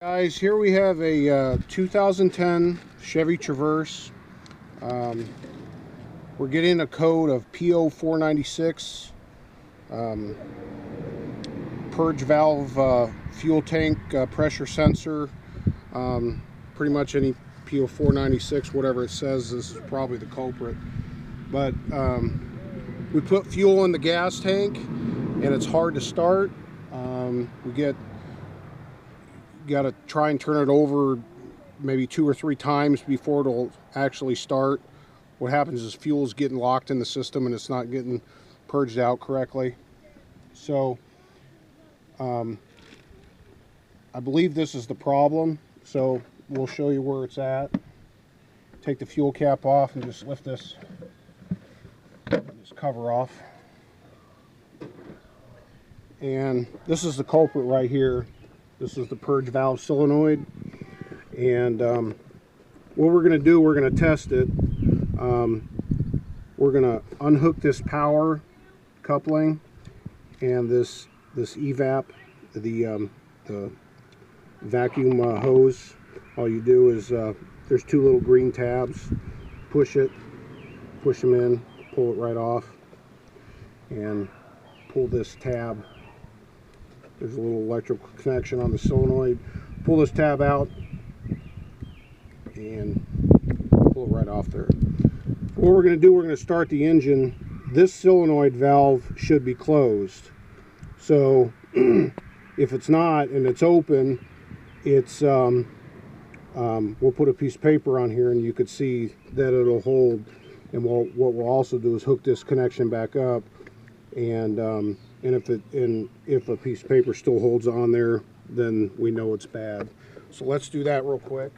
Guys, here we have a 2010 Chevy Traverse. We're getting a code of P0496, purge valve, fuel tank pressure sensor. Pretty much any P0496, whatever it says, this is probably the culprit. But we put fuel in the gas tank and it's hard to start. Got to try and turn it over maybe 2 or 3 times before it'll actually start. What happens is fuel is getting locked in the system and it's not getting purged out correctly. So I believe this is the problem. So we'll show you where it's at. Take the fuel cap off and just lift this cover off. And this is the culprit right here. This is the purge valve solenoid, and what we're going to do, we're going to test it. We're going to unhook this power coupling and this EVAP, the vacuum hose. All you do is there's 2 little green tabs. Push them in, pull it right off, and pull this tab. There's a little electrical connection on the solenoid. Pull this tab out and pull it right off there. What we're going to do, we're going to start the engine. This solenoid valve should be closed. So if it's not and it's open, it's we'll put a piece of paper on here and you could see that it'll hold. And what we'll also do is hook this connection back up, and if a piece of paper still holds on there, then we know it's bad. So let's do that real quick.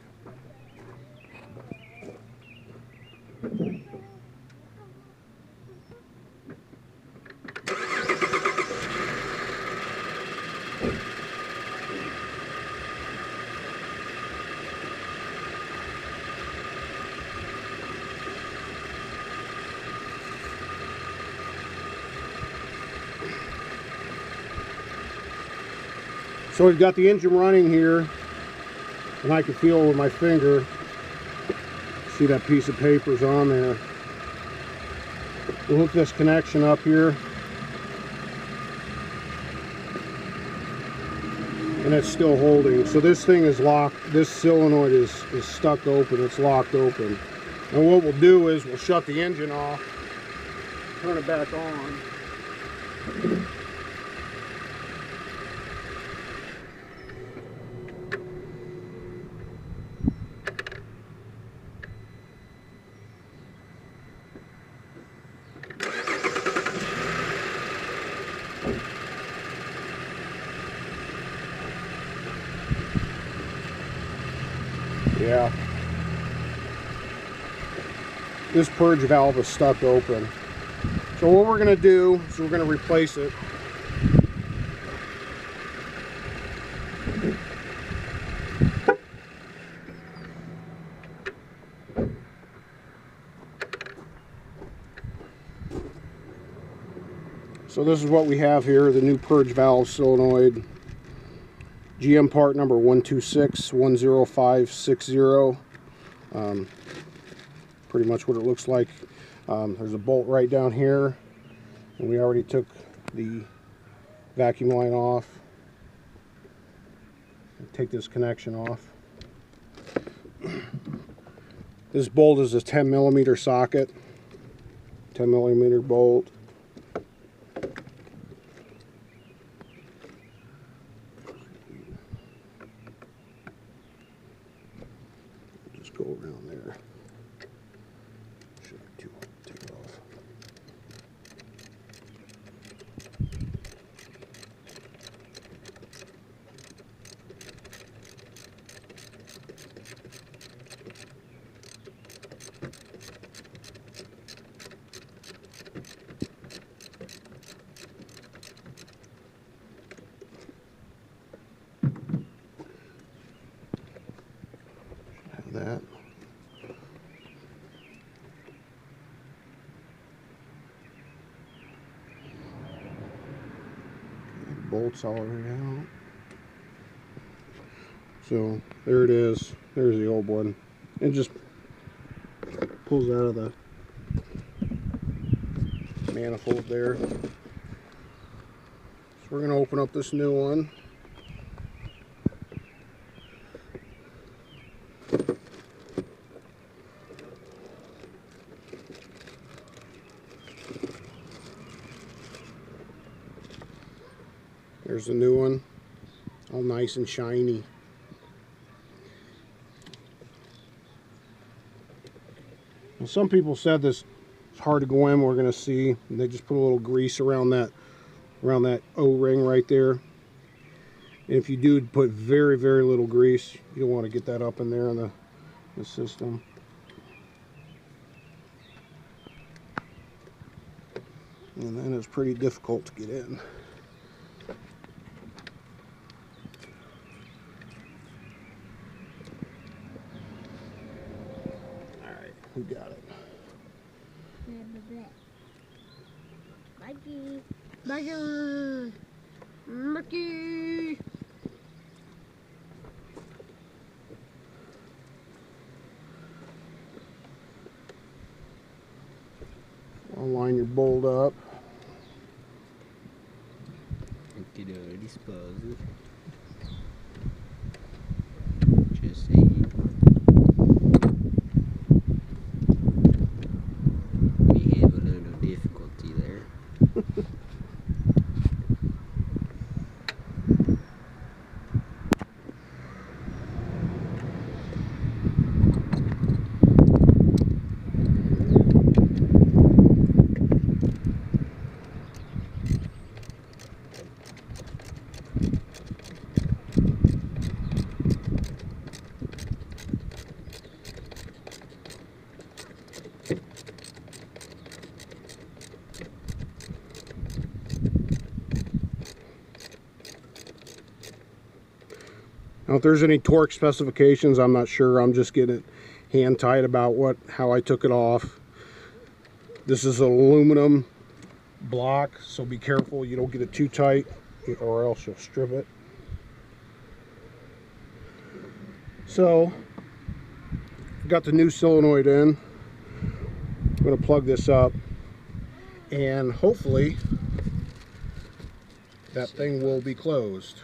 So we've got the engine running here, and I can feel with my finger. See that piece of paper's on there. We'll hook this connection up here, and it's still holding. So this thing is locked. This solenoid is stuck open. It's locked open. And what we'll do is we'll shut the engine off, turn it back on. Yeah, this purge valve is stuck open. So what we're going to do is we're going to replace it. So this is what we have here, the new purge valve solenoid. GM part number 126-10560. Pretty much what it looks like. There's a bolt right down here, and we already took the vacuum line off. Take this connection off. This bolt is a 10mm socket, 10mm bolt. Just go around there. Should I take it off? Have that. bolts all the way out. So there it is. There's the old one. It just pulls out of the manifold there. So we're going to open up this new one. There's the new one, all nice and shiny. Well, some people said this is hard to go in. We're going to see. They just put a little grease around that O-ring right there. And if you do put very, very little grease, you don't want to get that up in there in the system. And then it's pretty difficult to get in. We got it. Mikey. Mikey. Mikey. I'll line your bolt up. Okay, dispose. Just saying. We have a little difficulty there. Now, if there's any torque specifications, I'm not sure. I'm just getting it hand tight about how I took it off. This is an aluminum block, so be careful you don't get it too tight or else you'll strip it. So, got the new solenoid in. I'm going to plug this up and hopefully that thing will be closed.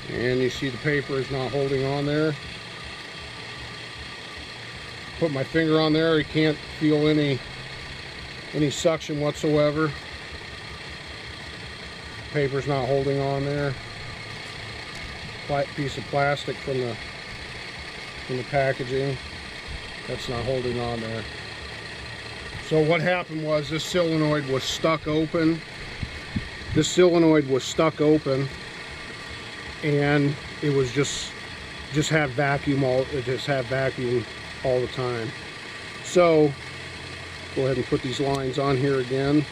And you see the paper is not holding on there. Put my finger on there, you can't feel any suction whatsoever. Paper's not holding on there. Flat piece of plastic from the packaging, that's not holding on there. So what happened was this solenoid was stuck open. This solenoid was stuck open, and it was just had vacuum all the time. So go ahead and put these lines on here again.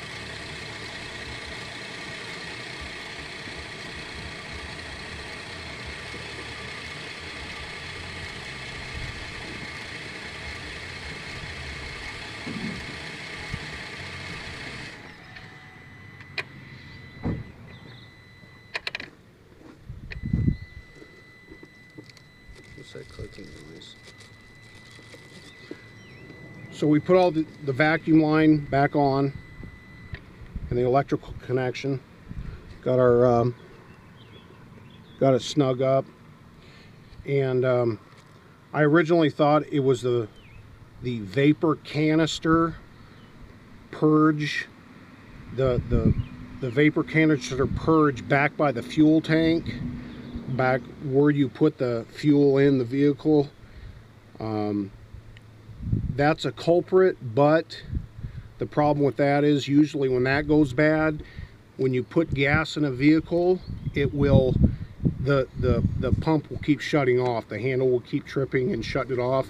That clicking noise. So we put all the vacuum line back on and the electrical connection. Got our got it snug up, and I originally thought it was the vapor canister purge, the vapor canister purge back by the fuel tank, back where you put the fuel in the vehicle. That's a culprit, but the problem with that is usually when that goes bad, when you put gas in a vehicle, it will, the pump will keep shutting off, the handle will keep tripping and shutting it off.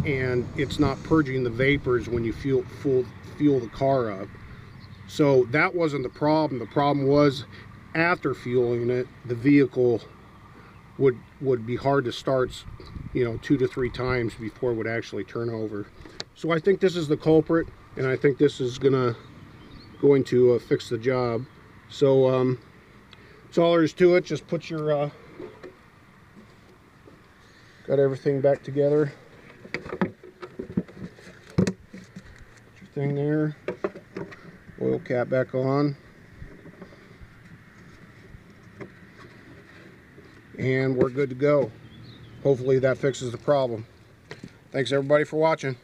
and it's not purging the vapors when you fuel the car up. So that wasn't the problem. The problem was after fueling it, the vehicle would be hard to start, you know, 2 to 3 times before it would actually turn over. So I think this is the culprit, and I think this is going to fix the job. So that's all there is to it. Just put your got everything back together. Put your thing there. Oil cap back on. And we're good to go. Hopefully that fixes the problem. Thanks everybody for watching.